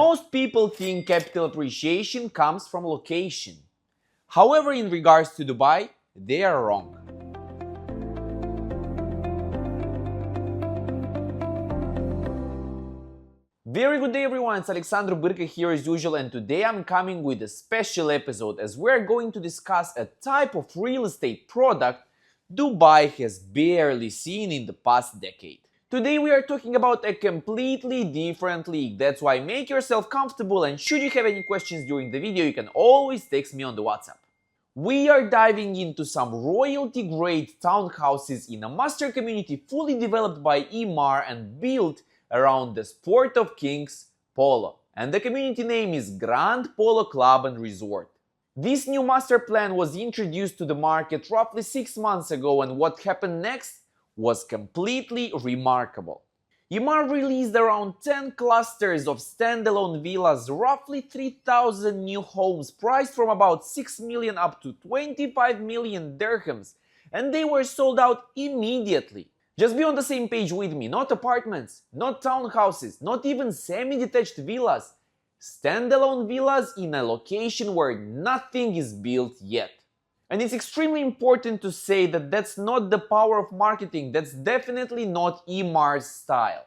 Most people think capital appreciation comes from location. However, in regards to Dubai, they are wrong. Very good day everyone, it's Alexandru Bârcă here as usual, and today I'm coming with a special episode as we're going to discuss a type of real estate product Dubai has barely seen in the past decade. Today we are talking about a completely different league, that's why make yourself comfortable, and should you have any questions during the video you can always text me on the WhatsApp. We are diving into some royalty grade townhouses in a master community fully developed by Emaar and built around the sport of kings, polo, and the community name is Grand Polo Club and Resort. This new master plan was introduced to the market roughly 6 months ago, and what happened next was completely remarkable. Emaar released around 10 clusters of standalone villas, roughly 3,000 new homes priced from about 6 million up to 25 million dirhams, and they were sold out immediately. Just be on the same page with me, not apartments, not townhouses, not even semi-detached villas. Standalone villas in a location where nothing is built yet. And it's extremely important to say that that's not the power of marketing, that's definitely not Emaar's style.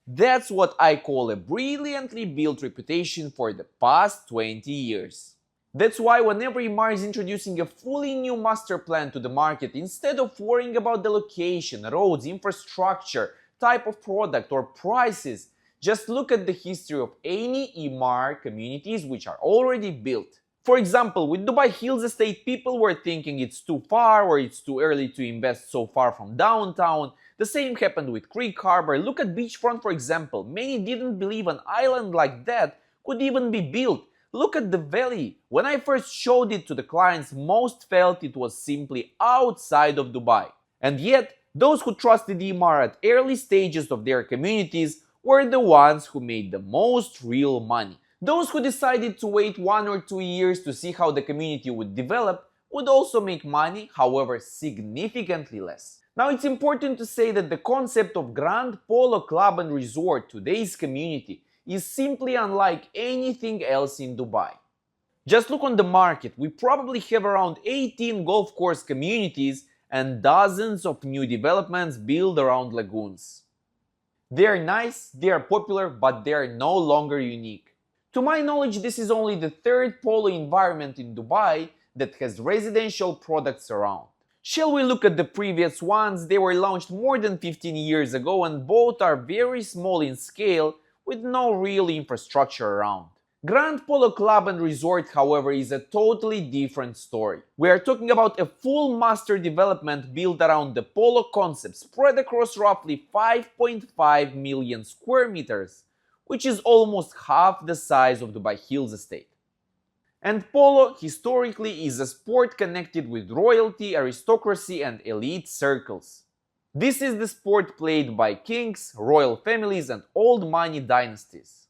That's what I call a brilliantly built reputation for the past 20 years. That's why whenever Emaar is introducing a fully new master plan to the market, instead of worrying about the location, roads, infrastructure, type of product or prices, just look at the history of any Emaar communities which are already built. For example, with Dubai Hills Estate, people were thinking it's too far or it's too early to invest so far from downtown. The same happened with Creek Harbor. Look at Beachfront, for example. Many didn't believe an island like that could even be built. Look at the valley. When I first showed it to the clients, most felt it was simply outside of Dubai. And yet, those who trusted Emaar at early stages of their communities were the ones who made the most real money. Those who decided to wait 1 or 2 years to see how the community would develop would also make money, however significantly less. Now it's important to say that the concept of Grand Polo Club and Resort, today's community, is simply unlike anything else in Dubai. Just look on the market, we probably have around 18 golf course communities and dozens of new developments built around lagoons. They are nice, they are popular, but they are no longer unique. To my knowledge, this is only the third polo environment in Dubai that has residential products around. Shall we look at the previous ones? They were launched more than 15 years ago and both are very small in scale with no real infrastructure around. Grand Polo Club and Resort, however, is a totally different story. We are talking about a full master development built around the polo concept, spread across roughly 5.5 million square meters, which is almost half the size of Dubai Hills Estate. And polo historically is a sport connected with royalty, aristocracy and elite circles. This is the sport played by kings, royal families and old money dynasties.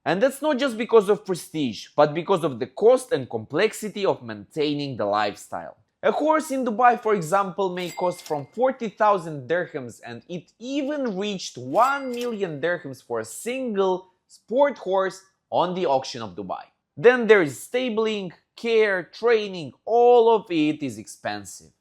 And that's not just because of prestige, but because of the cost and complexity of maintaining the lifestyle. A horse in Dubai, for example, may cost from 40,000 dirhams, and it even reached 1 million dirhams for a single sport horse on the auction of Dubai. Then there is stabling, care, training, all of it is expensive.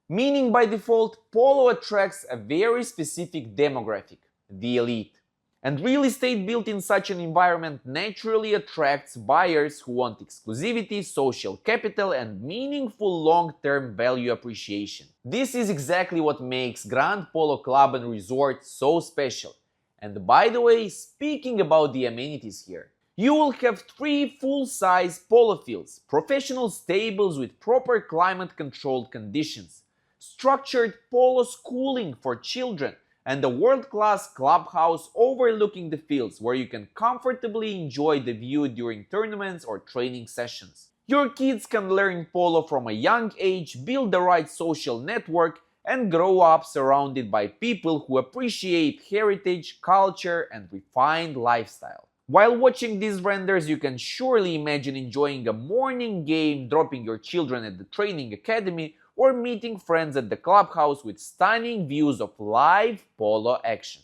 Meaning by default, polo attracts a very specific demographic, the elite. And real estate built in such an environment naturally attracts buyers who want exclusivity, social capital and meaningful long-term value appreciation. This is exactly what makes Grand Polo Club and Resort so special. And by the way, speaking about the amenities here, you will have 3 full-size polo fields, professional stables with proper climate-controlled conditions, structured polo schooling for children, and a world-class clubhouse overlooking the fields where you can comfortably enjoy the view during tournaments or training sessions. Your kids can learn polo from a young age, build the right social network, and grow up surrounded by people who appreciate heritage, culture, and refined lifestyle. While watching these renders, you can surely imagine enjoying a morning game, dropping your children at the training academy, or meeting friends at the clubhouse with stunning views of live polo action.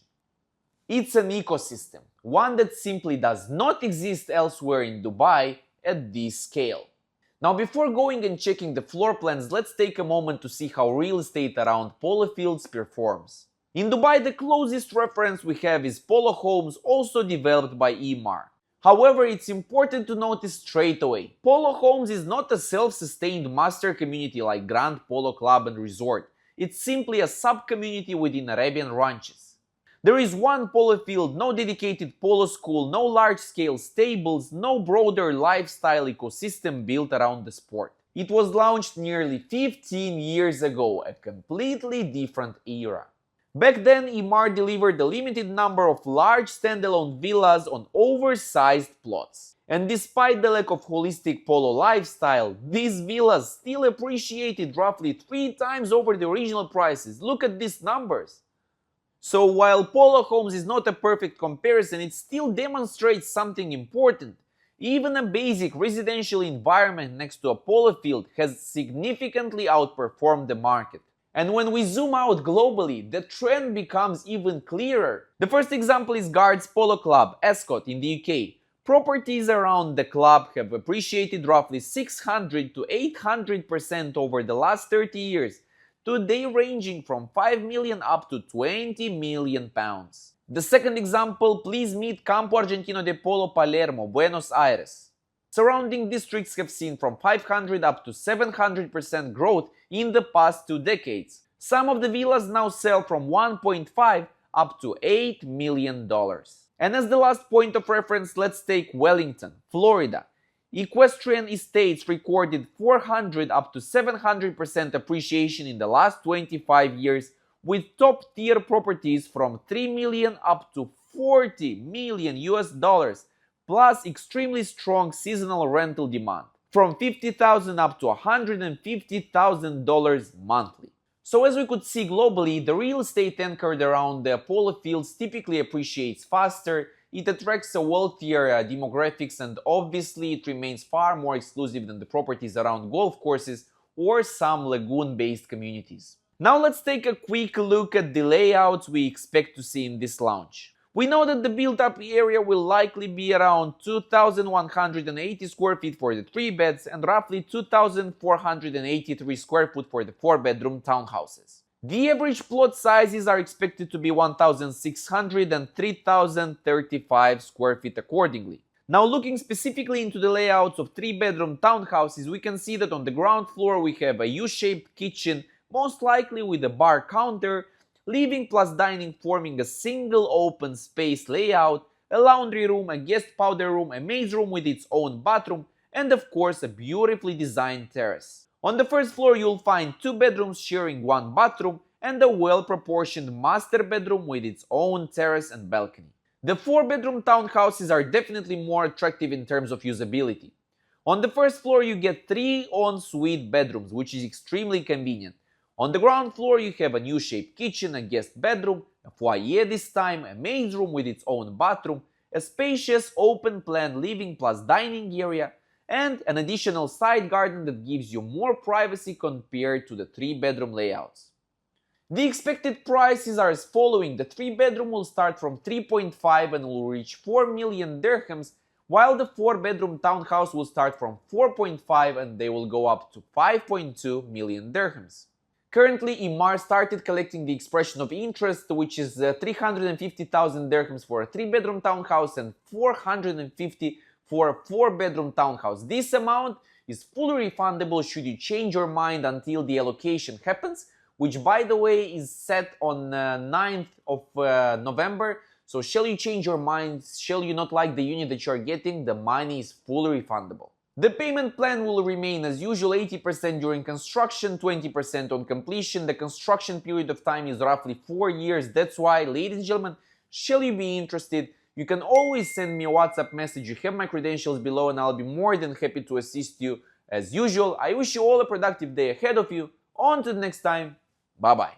It's an ecosystem. one that simply does not exist elsewhere in Dubai at this scale. Now, before going and checking the floor plans, let's take a moment to see how real estate around polo fields performs. In Dubai, the closest reference we have is Polo Homes, also developed by Emaar. However, it's important to notice straight away, Polo Homes is not a self-sustained master community like Grand Polo Club and Resort. It's simply a sub-community within Arabian ranches. There is one polo field, no dedicated polo school, no large-scale stables, no broader lifestyle ecosystem built around the sport. It was launched nearly 15 years ago, a completely different era. Back then, Emaar delivered a limited number of large standalone villas on oversized plots. And despite the lack of holistic polo lifestyle, these villas still appreciated roughly 3 times over the original prices. Look at these numbers. So while Polo Homes is not a perfect comparison, it still demonstrates something important. Even a basic residential environment next to a polo field has significantly outperformed the market. And when we zoom out globally, the trend becomes even clearer. The first example is Guards Polo Club, Ascot in the UK. Properties around the club have appreciated roughly 600 to 800% over the last 30 years, today ranging from 5 million up to 20 million pounds. The second example, please meet Campo Argentino de Polo Palermo, Buenos Aires. Surrounding districts have seen from 500 up to 700% growth in the past 2 decades. Some of the villas now sell from $1.5 up to $8 million. And as the last point of reference, let's take Wellington, Florida. Equestrian estates recorded 400 up to 700% appreciation in the last 25 years, with top-tier properties from 3 million up to 40 million US dollars, plus extremely strong seasonal rental demand, from $50,000 up to $150,000 monthly. So as we could see globally, the real estate anchored around the polo fields typically appreciates faster, it attracts a wealthier demographics, and obviously it remains far more exclusive than the properties around golf courses or some lagoon-based communities. Now let's take a quick look at the layouts we expect to see in this launch. We know that the built-up area will likely be around 2,180 square feet for the 3 beds and roughly 2,483 square feet for the 4-bedroom townhouses. The average plot sizes are expected to be 1,600 and 3,035 square feet accordingly. Now looking specifically into the layouts of 3-bedroom townhouses, we can see that on the ground floor we have a U-shaped kitchen, most likely with a bar counter, living plus dining forming a single open space layout, a laundry room, a guest powder room, a maid's room with its own bathroom, and of course a beautifully designed terrace. On the first floor you'll find 2 bedrooms sharing 1 bathroom and a well-proportioned master bedroom with its own terrace and balcony. The 4-bedroom townhouses are definitely more attractive in terms of usability. On the first floor you get 3 en-suite bedrooms, which is extremely convenient. On the ground floor you have a U-shaped kitchen, a guest bedroom, a foyer this time, a maid's room with its own bathroom, a spacious open-plan living plus dining area, and an additional side garden that gives you more privacy compared to the 3-bedroom layouts. The expected prices are as following. The 3-bedroom will start from 3.5 and will reach 4 million dirhams, while the 4-bedroom townhouse will start from 4.5 and they will go up to 5.2 million dirhams. Currently, Emaar started collecting the expression of interest, which is 350,000 dirhams for a 3-bedroom townhouse and 450 for a 4-bedroom townhouse. This amount is fully refundable should you change your mind until the allocation happens, which by the way is set on 9th of November. So shall you change your mind, shall you not like the unit that you are getting, the money is fully refundable. The payment plan will remain as usual, 80% during construction, 20% on completion. The construction period of time is roughly 4 years. That's why, ladies and gentlemen, shall you be interested, you can always send me a WhatsApp message. You have my credentials below and I'll be more than happy to assist you as usual. I wish you all a productive day ahead of you. On to the next time. Bye bye.